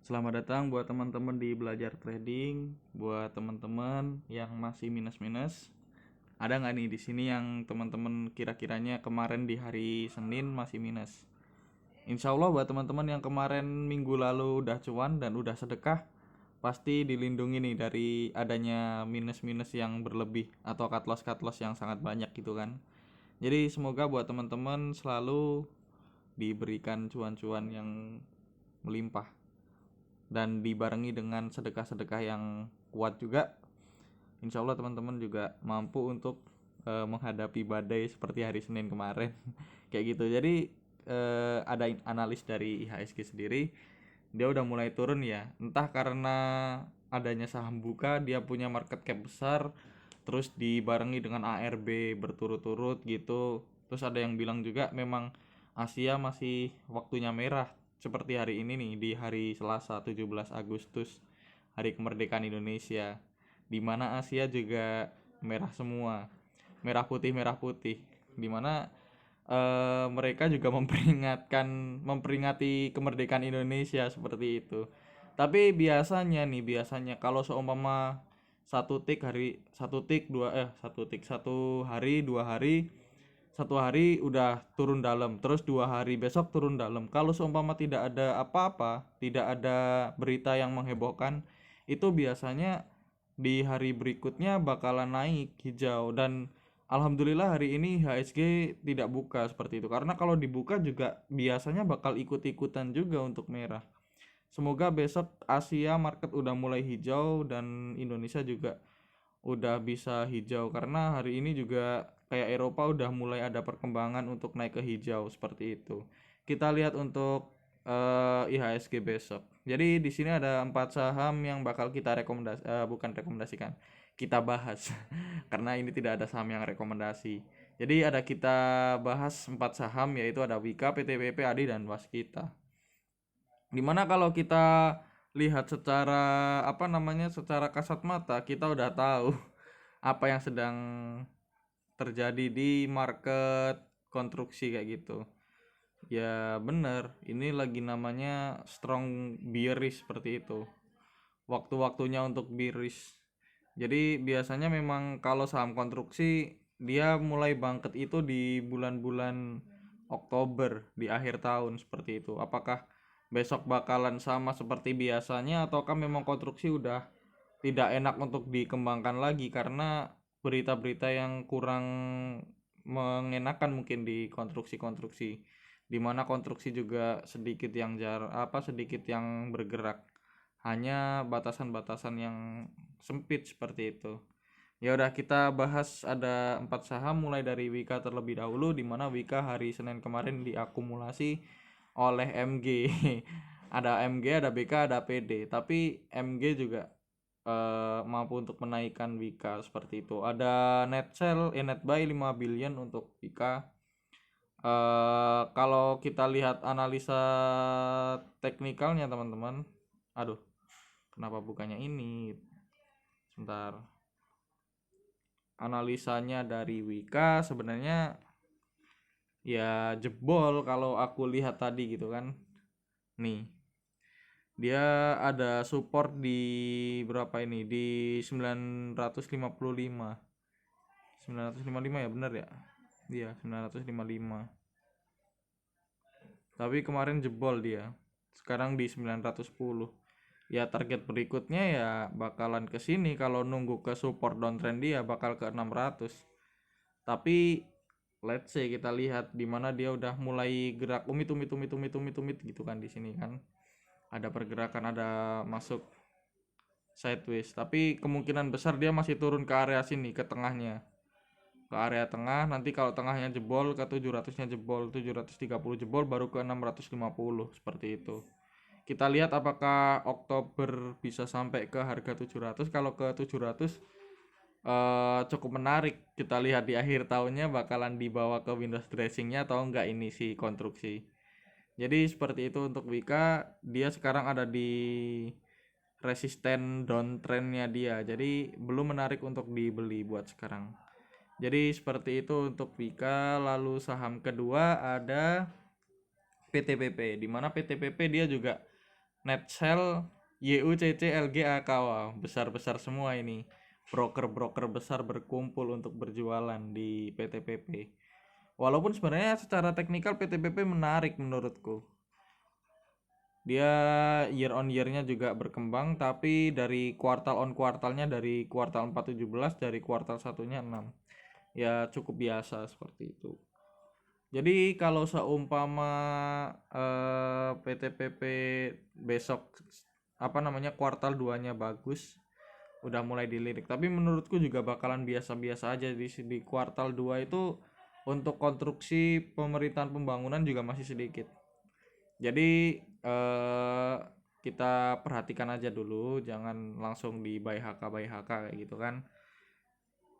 Selamat datang buat teman-teman di belajar trading, buat teman-teman yang masih minus-minus. Ada nggak nih di sini yang teman-teman kira-kiranya kemarin di hari Senin masih minus? Insya Allah buat teman-teman yang kemarin minggu lalu udah cuan dan udah sedekah, pasti dilindungi nih dari adanya minus-minus yang berlebih atau cut loss yang sangat banyak gitu kan. Jadi semoga buat teman-teman selalu diberikan cuan-cuan yang melimpah dan dibarengi dengan sedekah-sedekah yang kuat juga. Insya Allah teman-teman juga mampu untuk menghadapi badai seperti hari Senin kemarin kayak gitu. Jadi ada analis dari IHSG sendiri, dia udah mulai turun ya, entah karena adanya saham buka, dia punya market cap besar, terus dibarengi dengan ARB berturut-turut gitu. Terus ada yang bilang juga memang Asia masih waktunya merah, seperti hari ini nih, di hari Selasa 17 Agustus, hari kemerdekaan Indonesia, dimana Asia juga merah semua, merah putih, dimana mereka juga memperingati kemerdekaan Indonesia seperti itu. Tapi biasanya kalau seumpama satu hari dua hari, satu hari udah turun dalam, terus 2 hari besok turun dalam, kalau seumpama tidak ada apa-apa, tidak ada berita yang menghebohkan, itu biasanya di hari berikutnya bakalan naik hijau. Dan alhamdulillah hari ini HSG tidak buka seperti itu, karena kalau dibuka juga biasanya bakal ikut-ikutan juga untuk merah. Semoga besok Asia market udah mulai hijau dan Indonesia juga udah bisa hijau, karena hari ini juga kayak Eropa udah mulai ada perkembangan untuk naik ke hijau seperti itu. Kita lihat untuk IHSG besok. Jadi di sini ada 4 saham yang bakal kita bukan rekomendasikan, kita bahas karena ini tidak ada saham yang rekomendasi. Jadi ada kita bahas 4 saham, yaitu ada Wika, PTBP, ADI, dan Waskita. Dimana kalau kita lihat secara kasat mata, kita udah tahu apa yang sedang terjadi di market konstruksi kayak gitu. Ya bener, ini lagi namanya strong bearish seperti itu, waktu-waktunya untuk bearish. Jadi biasanya memang kalau saham konstruksi dia mulai bangkit itu di bulan-bulan Oktober, di akhir tahun seperti itu. Apakah besok bakalan sama seperti biasanya, ataukah memang konstruksi udah tidak enak untuk dikembangkan lagi karena berita-berita yang kurang mengenakan mungkin di konstruksi-konstruksi, dimana konstruksi juga sedikit yang bergerak, hanya batasan-batasan yang sempit seperti itu. Ya udah, kita bahas ada 4 saham, mulai dari Wika terlebih dahulu, dimana Wika hari Senin kemarin diakumulasi oleh MG. Ada MG, ada BK, ada PD, tapi MG juga mampu untuk menaikkan Wika seperti itu. Ada net buy 5 billion untuk Wika. Kalau kita lihat analisa teknikalnya teman-teman, aduh, kenapa bukannya ini? Sebentar. Analisanya dari Wika sebenarnya ya jebol kalau aku lihat tadi gitu kan. Nih, dia ada support di berapa ini? Di 955. 955 ya, bener ya? Iya, 955. Tapi kemarin jebol dia. Sekarang di 910. Ya target berikutnya ya bakalan ke sini, kalau nunggu ke support downtrend dia bakal ke 600. Tapi let's say kita lihat di mana dia udah mulai gerak umit gitu kan, di sini kan. Ada pergerakan, ada masuk sideways, tapi kemungkinan besar dia masih turun ke area sini, ke tengahnya, ke area tengah. Nanti kalau tengahnya jebol ke 700-nya jebol, 730 jebol, baru ke 650 seperti itu. Kita lihat apakah Oktober bisa sampai ke harga 700. Kalau ke 700 cukup menarik. Kita lihat di akhir tahunnya bakalan dibawa ke Windows dressingnya atau enggak ini si konstruksi. Jadi seperti itu untuk Wika. Dia sekarang ada di resisten downtrendnya dia, jadi belum menarik untuk dibeli buat sekarang. Jadi seperti itu untuk Wika. Lalu saham kedua ada PTPP, dimana PTPP dia juga Netshell, YUCC, LG, AK, wah, besar-besar semua ini. Broker-broker besar berkumpul untuk berjualan di PTPP. Walaupun sebenarnya secara teknikal PTPP menarik menurutku. Dia year on year-nya juga berkembang, tapi dari kuartal on kuartalnya, dari kuartal 4 17, dari kuartal satunya 6. Ya cukup biasa seperti itu. Jadi kalau seumpama PTPP besok kuartal 2-nya bagus, udah mulai dilirik. Tapi menurutku juga bakalan biasa-biasa aja di kuartal 2 itu. Untuk konstruksi pemerintahan pembangunan juga masih sedikit. Jadi kita perhatikan aja dulu, jangan langsung di buy HK kayak gitu kan.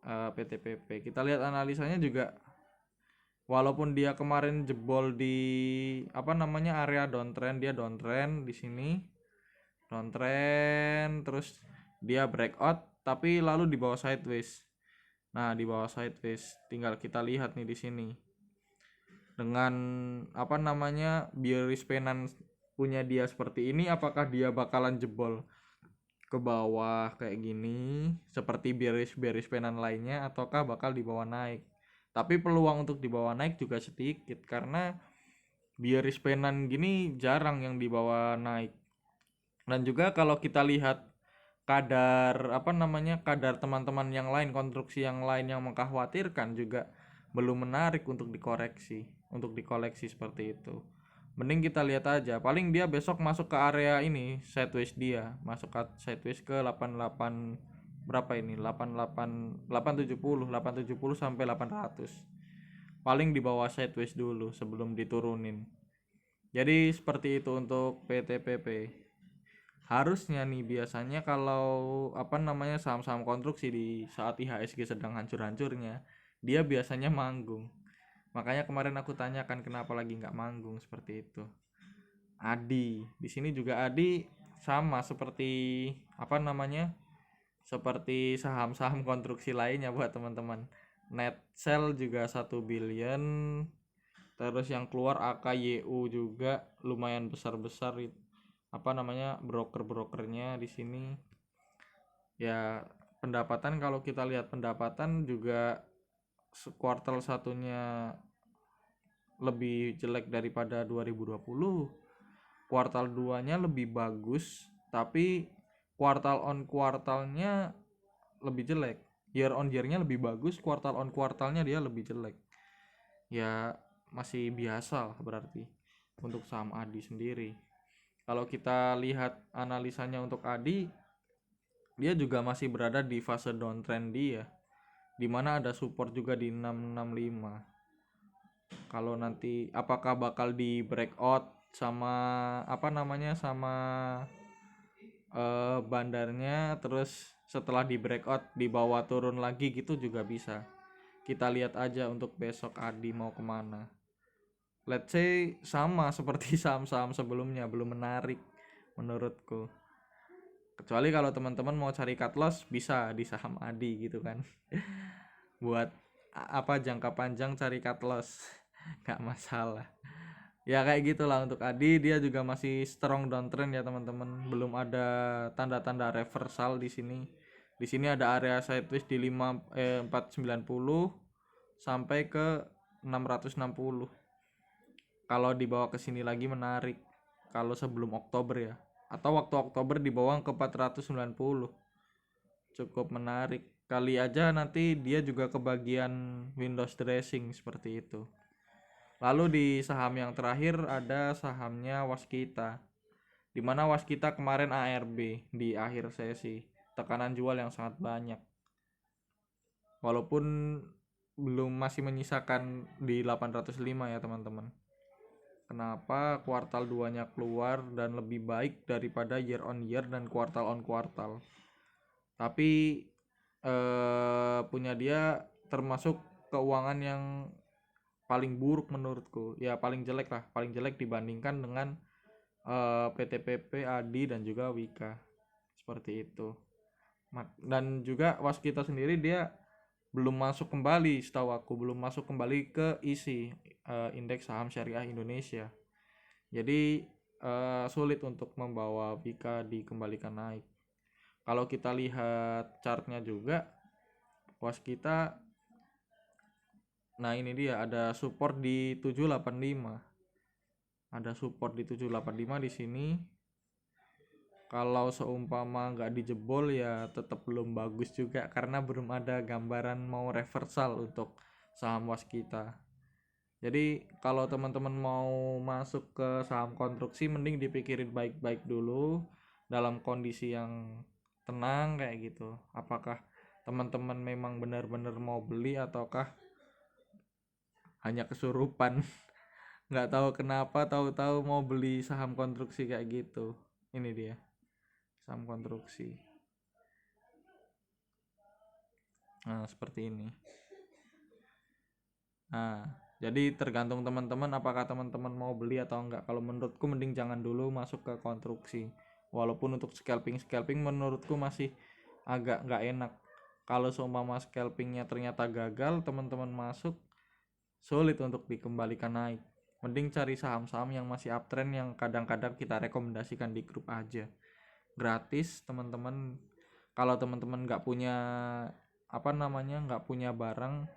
PTPP kita lihat analisanya juga, walaupun dia kemarin jebol di area downtrend, dia downtrend di sini, downtrend terus dia breakout tapi lalu di bawah sideways. Nah, di bawah sideways tinggal kita lihat nih di sini. Dengan bearish penan punya dia seperti ini, apakah dia bakalan jebol ke bawah kayak gini seperti bearish penan lainnya, ataukah bakal dibawa naik. Tapi peluang untuk dibawa naik juga sedikit karena bearish penan gini jarang yang dibawa naik. Dan juga kalau kita lihat kadar kadar teman-teman yang lain, konstruksi yang lain yang mengkhawatirkan juga belum menarik untuk dikoleksi seperti itu. Mending kita lihat aja, paling dia besok masuk ke area ini sideways, dia masuk ke sideways ke 88 berapa ini, 88 870 sampai 800, paling di bawah sideways dulu sebelum diturunin. Jadi seperti itu untuk PTPP. Harusnya nih biasanya kalau saham-saham konstruksi di saat IHSG sedang hancur-hancurnya, dia biasanya manggung. Makanya kemarin aku tanyakan kenapa lagi nggak manggung seperti itu. Adi, di sini juga Adi sama seperti seperti saham-saham konstruksi lainnya buat teman-teman. Netshell juga 1 billion. Terus yang keluar AKYU juga lumayan besar-besar, broker-brokernya di sini. Ya pendapatan, kalau kita lihat pendapatan juga kuartal satunya lebih jelek daripada 2020. Kuartal 2-nya lebih bagus, tapi kuartal on kuartalnya lebih jelek. Year on year-nya lebih bagus, kuartal on kuartalnya dia lebih jelek. Ya masih biasa lah berarti untuk saham Adi sendiri. Kalau kita lihat analisanya untuk Adi, dia juga masih berada di fase downtrend dia, dimana ada support juga di 665. Kalau nanti apakah bakal di breakout sama sama bandarnya, terus setelah di breakout di bawah turun lagi gitu juga bisa. Kita lihat aja untuk besok Adi mau kemana. Let's say sama seperti saham-saham sebelumnya, belum menarik menurutku. Kecuali kalau teman-teman mau cari cut loss, bisa di saham Adi gitu kan. Buat jangka panjang cari cut loss nggak masalah. Ya kayak gitulah untuk Adi, dia juga masih strong downtrend ya teman-teman. Belum ada tanda-tanda reversal di sini. Di sini ada area sideways di 490 sampai ke 660. Kalau dibawa ke sini lagi menarik kalau sebelum Oktober ya, atau waktu Oktober dibawa ke 490, cukup menarik. Kali aja nanti dia juga kebagian Windows dressing seperti itu. Lalu di saham yang terakhir ada sahamnya Waskita, dimana Waskita kemarin ARB di akhir sesi, tekanan jual yang sangat banyak, walaupun belum masih menyisakan di 805 ya teman-teman. Kenapa kuartal 2-nya keluar dan lebih baik daripada year on year dan kuartal on kuartal. Tapi punya dia termasuk keuangan yang paling buruk menurutku. Ya paling jelek lah, paling jelek dibandingkan dengan PTPP, Adi dan juga Wika. Seperti itu. Dan juga Waskita sendiri dia belum masuk kembali, setahu aku belum masuk kembali ke ISI, indeks saham syariah Indonesia. Jadi sulit untuk membawa Vika dikembalikan naik. Kalau kita lihat chartnya juga, waskita, nah ini dia ada support di 785, ada support di 785 di sini. Kalau seumpama nggak dijebol ya tetap belum bagus juga, karena belum ada gambaran mau reversal untuk saham waskita. Jadi kalau teman-teman mau masuk ke saham konstruksi, mending dipikirin baik-baik dulu dalam kondisi yang tenang kayak gitu. Apakah teman-teman memang benar-benar mau beli ataukah hanya kesurupan. Nggak tahu kenapa tahu-tahu mau beli saham konstruksi kayak gitu. Ini dia saham konstruksi. Nah seperti ini. Nah jadi tergantung teman-teman apakah teman-teman mau beli atau enggak. Kalau menurutku mending jangan dulu masuk ke konstruksi. Walaupun untuk scalping menurutku masih agak nggak enak. Kalau seumpama scalpingnya ternyata gagal, teman-teman masuk, sulit untuk dikembalikan naik. Mending cari saham-saham yang masih uptrend, yang kadang-kadang kita rekomendasikan di grup aja, gratis teman-teman. Kalau teman-teman nggak punya nggak punya barang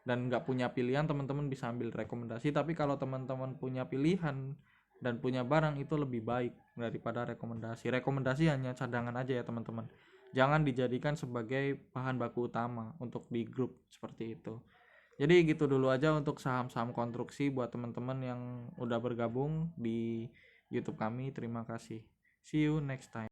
dan nggak punya pilihan, teman-teman bisa ambil rekomendasi. Tapi kalau teman-teman punya pilihan dan punya barang, itu lebih baik daripada rekomendasi hanya cadangan aja ya teman-teman, jangan dijadikan sebagai bahan baku utama untuk di grup seperti itu. Jadi gitu dulu aja untuk saham-saham konstruksi buat teman-teman yang udah bergabung di YouTube kami. Terima kasih. See you next time.